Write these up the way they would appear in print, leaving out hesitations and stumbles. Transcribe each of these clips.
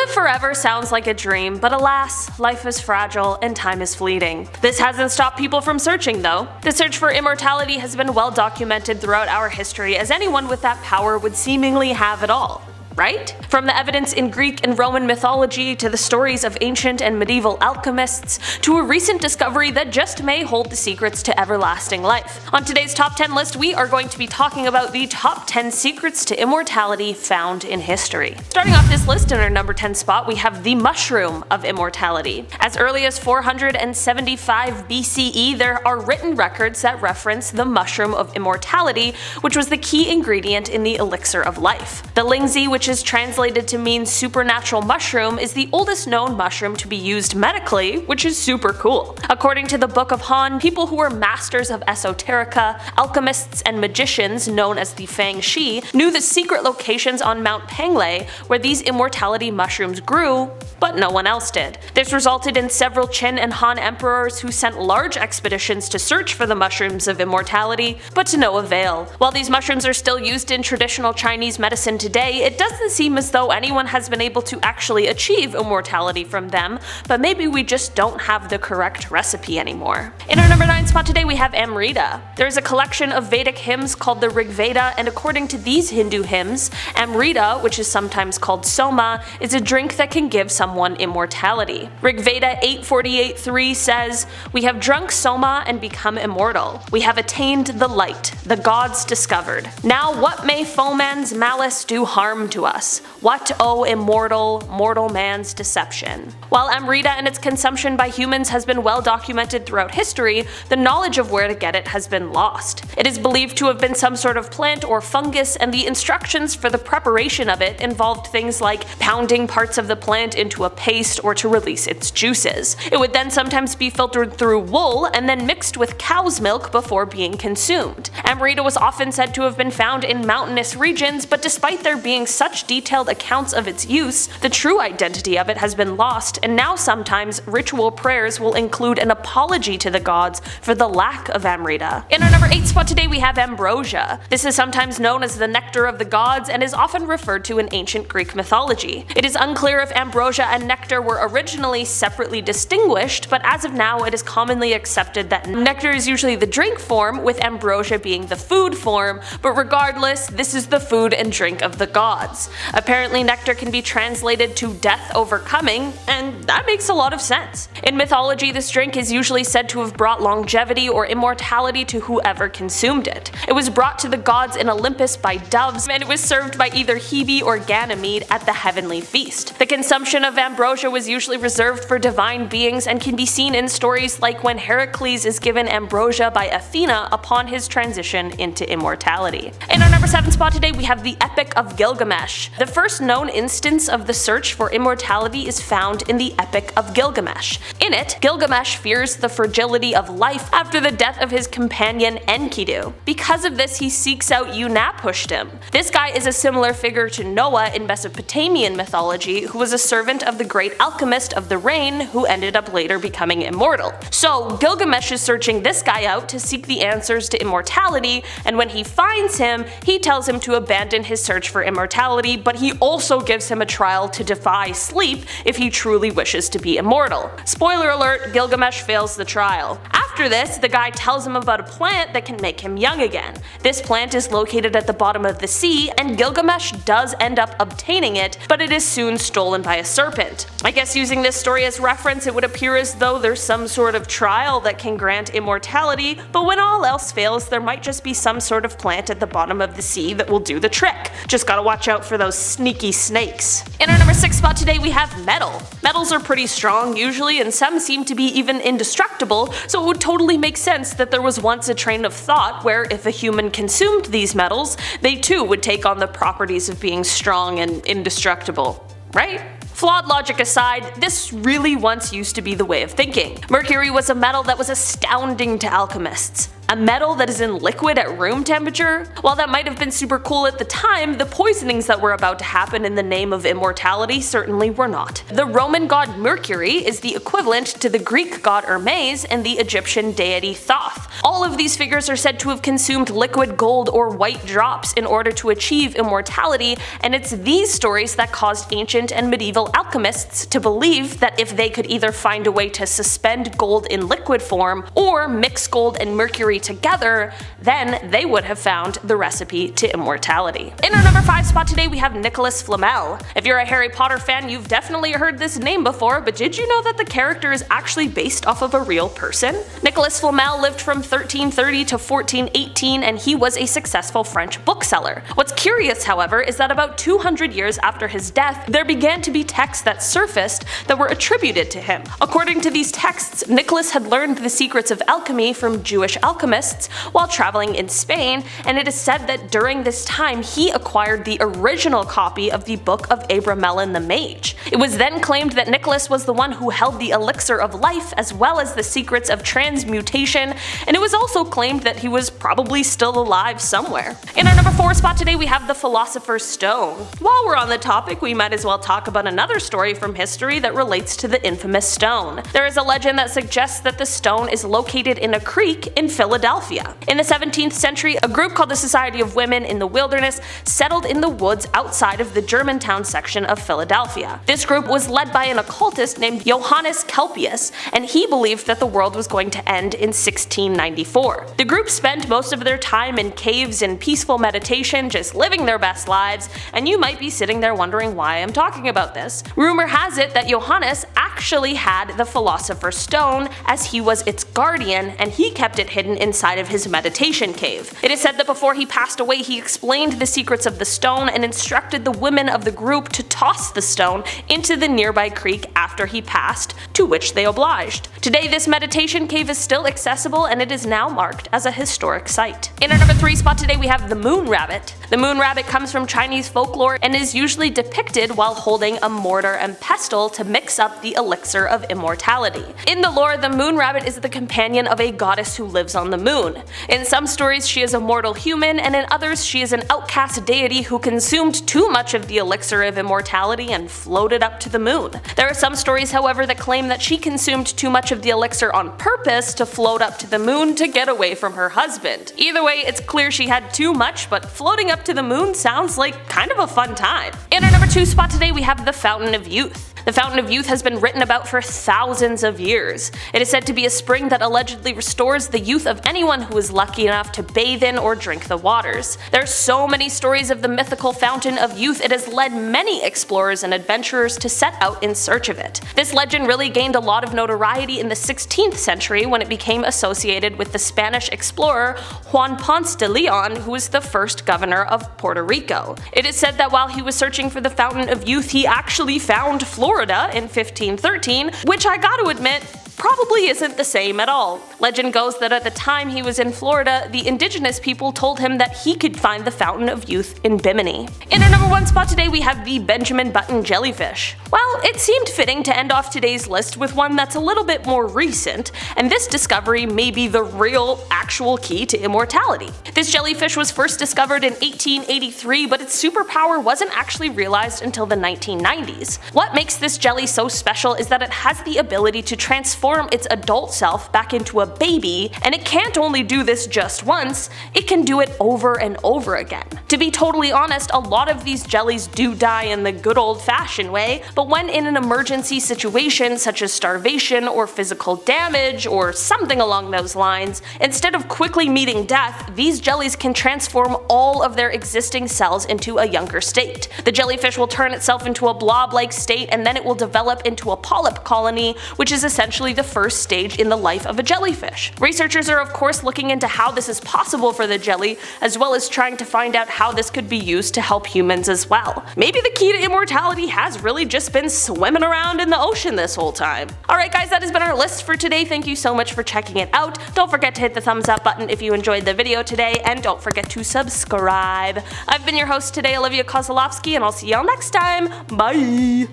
live forever sounds like a dream, but alas, life is fragile and time is fleeting. This hasn't stopped people from searching though. The search for immortality has been well documented throughout our history, as anyone with that power would seemingly have it all. Right? From the evidence in Greek and Roman mythology to the stories of ancient and medieval alchemists to a recent discovery that just may hold the secrets to everlasting life. On today's top 10 list, we are going to be talking about the top 10 secrets to immortality found in history. Starting off this list in our number 10 spot, we have the mushroom of immortality. As early as 475 BCE, there are written records that reference the mushroom of immortality, which was the key ingredient in the elixir of life. The lingzi, which is translated to mean supernatural mushroom, is the oldest known mushroom to be used medically, which is super cool. According to the Book of Han, people who were masters of esoterica, alchemists and magicians known as the Fang Shi knew the secret locations on Mount Panglei where these immortality mushrooms grew, but no one else did. This resulted in several Qin and Han emperors who sent large expeditions to search for the mushrooms of immortality, but to no avail. While these mushrooms are still used in traditional Chinese medicine today, it doesn't seem as though anyone has been able to actually achieve immortality from them, but maybe we just don't have the correct recipe anymore. In our number 9 spot today we have Amrita. There is a collection of Vedic hymns called the Rig Veda, and according to these Hindu hymns, Amrita, which is sometimes called soma, is a drink that can give someone immortality. Rig Veda 848.3 says, "We have drunk soma and become immortal. We have attained the light, the gods discovered. Now what may foeman's malice do harm to us? What, O immortal, mortal man's deception?" While Amrita and its consumption by humans has been well documented throughout history, the knowledge of where to get it has been lost. It is believed to have been some sort of plant or fungus, and the instructions for the preparation of it involved things like pounding parts of the plant into a paste or to release its juices. It would then sometimes be filtered through wool and then mixed with cow's milk before being consumed. Amrita was often said to have been found in mountainous regions, but despite there being such detailed accounts of its use, the true identity of it has been lost, and now sometimes ritual prayers will include an apology to the gods for the lack of Amrita. In our number 8 spot today we have Ambrosia. This is sometimes known as the nectar of the gods and is often referred to in ancient Greek mythology. It is unclear if ambrosia and nectar were originally separately distinguished, but as of now it is commonly accepted that nectar is usually the drink form, with ambrosia being the food form, but regardless, this is the food and drink of the gods. Apparently nectar can be translated to death overcoming, and that makes a lot of sense. In mythology, this drink is usually said to have brought longevity or immortality to whoever consumed it. It was brought to the gods in Olympus by doves, and it was served by either Hebe or Ganymede at the heavenly feast. The consumption of ambrosia was usually reserved for divine beings and can be seen in stories like when Heracles is given ambrosia by Athena upon his transition into immortality. In our number 7 spot today we have the Epic of Gilgamesh. The first known instance of the search for immortality is found in the Epic of Gilgamesh. In it, Gilgamesh fears the fragility of life after the death of his companion Enkidu. Because of this, he seeks out Unapushtim. This guy is a similar figure to Noah in Mesopotamian mythology, who was a servant of the great alchemist of the rain who ended up later becoming immortal. So Gilgamesh is searching this guy out to seek the answers to immortality, and when he finds him, he tells him to abandon his search for immortality, but he also gives him a trial to defy sleep if he truly wishes to be immortal. Spoiler alert, Gilgamesh fails the trial. After this, the guy tells him about a plant that can make him young again. This plant is located at the bottom of the sea, and Gilgamesh does end up obtaining it, but it is soon stolen by a serpent. I guess using this story as reference, it would appear as though there's some sort of trial that can grant immortality, but when all else fails, there might just be some sort of plant at the bottom of the sea that will do the trick. Just gotta watch out for those sneaky snakes. In our number 6 spot today we have metal. Metals are pretty strong usually, and some seem to be even indestructible, so it would totally make sense that there was once a train of thought where if a human consumed these metals, they too would take on the properties of being strong and indestructible, right? Flawed logic aside, this really once used to be the way of thinking. Mercury was a metal that was astounding to alchemists. A metal that is in liquid at room temperature? While that might have been super cool at the time, the poisonings that were about to happen in the name of immortality certainly were not. The Roman god Mercury is the equivalent to the Greek god Hermes and the Egyptian deity Thoth. All of these figures are said to have consumed liquid gold or white drops in order to achieve immortality, and it's these stories that caused ancient and medieval alchemists to believe that if they could either find a way to suspend gold in liquid form or mix gold and mercury together, then they would have found the recipe to immortality. In our number 5 spot today we have Nicholas Flamel. If you're a Harry Potter fan, you've definitely heard this name before, but did you know that the character is actually based off of a real person? Nicholas Flamel lived from 1330 to 1418 and he was a successful French bookseller. What's curious, however, is that about 200 years after his death, there began to be texts that surfaced that were attributed to him. According to these texts, Nicholas had learned the secrets of alchemy from Jewish alchemists while traveling in Spain, and it is said that during this time he acquired the original copy of the Book of Abramelin the Mage. It was then claimed that Nicholas was the one who held the elixir of life as well as the secrets of transmutation, and it was also claimed that he was probably still alive somewhere. In our number 4 spot today we have the Philosopher's Stone. While we're on the topic, we might as well talk about another story from history that relates to the infamous stone. There is a legend that suggests that the stone is located in a creek in Philadelphia. In the 17th century, a group called the Society of Women in the Wilderness settled in the woods outside of the Germantown section of Philadelphia. This group was led by an occultist named Johannes Kelpius, and he believed that the world was going to end in 1694. The group spent most of their time in caves and peaceful meditation, just living their best lives, and you might be sitting there wondering why I'm talking about this. Rumor has it that Johannes actually had the Philosopher's Stone, as he was its guardian and he kept it hidden inside of his meditation cave. It is said that before he passed away he explained the secrets of the stone and instructed the women of the group to toss the stone into the nearby creek after he passed, to which they obliged. Today this meditation cave is still accessible and it is now marked as a historic site. In our number 3 spot today we have the moon rabbit. The moon rabbit comes from Chinese folklore and is usually depicted while holding a mortar and pestle to mix up the elixir of immortality. In the lore, the moon rabbit is the companion of a goddess who lives on the moon. In some stories she is a mortal human, and in others she is an outcast deity who consumed too much of the elixir of immortality and floated up to the moon. There are some stories, however, that claim that she consumed too much of the elixir on purpose to float up to the moon to get away from her husband. Either way, it's clear she had too much, but floating up to the moon sounds like kind of a fun time. In our number 2 spot today we have the Fountain of Youth. The Fountain of Youth has been written about for thousands of years. It is said to be a spring that allegedly restores the youth of anyone who is lucky enough to bathe in or drink the waters. There are so many stories of the mythical Fountain of Youth, it has led many explorers and adventurers to set out in search of it. This legend really gained a lot of notoriety in the 16th century when it became associated with the Spanish explorer Juan Ponce de Leon, who was the first governor of Puerto Rico. It is said that while he was searching for the Fountain of Youth, he actually found Florida in 1513, which I gotta admit, probably isn't the same at all. Legend goes that at the time he was in Florida, the indigenous people told him that he could find the Fountain of Youth in Bimini. In our number 1 spot today we have the Benjamin Button jellyfish. Well, it seemed fitting to end off today's list with one that's a little bit more recent, and this discovery may be the real, actual key to immortality. This jellyfish was first discovered in 1883, but its superpower wasn't actually realized until the 1990s. What makes this jelly so special is that it has the ability to transform its adult self back into a baby, and it can't only do this just once, it can do it over and over again. To be totally honest, a lot of these jellies do die in the good old-fashioned way, but when in an emergency situation such as starvation or physical damage or something along those lines, instead of quickly meeting death, these jellies can transform all of their existing cells into a younger state. The jellyfish will turn itself into a blob-like state and then it will develop into a polyp colony, which is essentially the first stage in the life of a jellyfish. Researchers are of course looking into how this is possible for the jelly, as well as trying to find out how this could be used to help humans as well. Maybe the key to immortality has really just been swimming around in the ocean this whole time. Alright guys, that has been our list for today. Thank you so much for checking it out. Don't forget to hit the thumbs up button if you enjoyed the video today, and don't forget to subscribe. I've been your host today, Olivia Kozlowski, and I'll see y'all next time. Bye!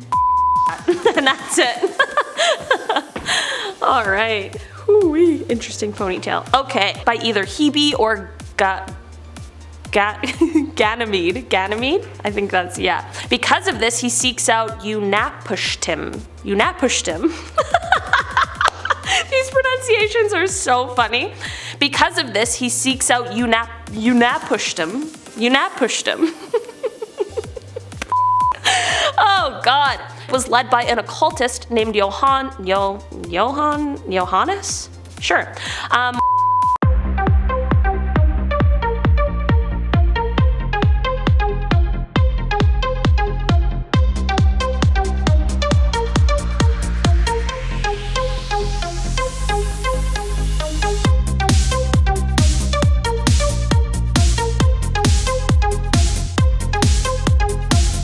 And that's it. Alright. Ooh-wee. Interesting ponytail. Okay, by either Hebe or Ganymede. Ganymede? I think that's, yeah. Because of this, he seeks out Unapushtim. Unapushtim. These pronunciations are so funny. Because of this, he seeks out Unapushtim. Unapushtim. Oh god. Was led by an occultist named Johannes? Sure.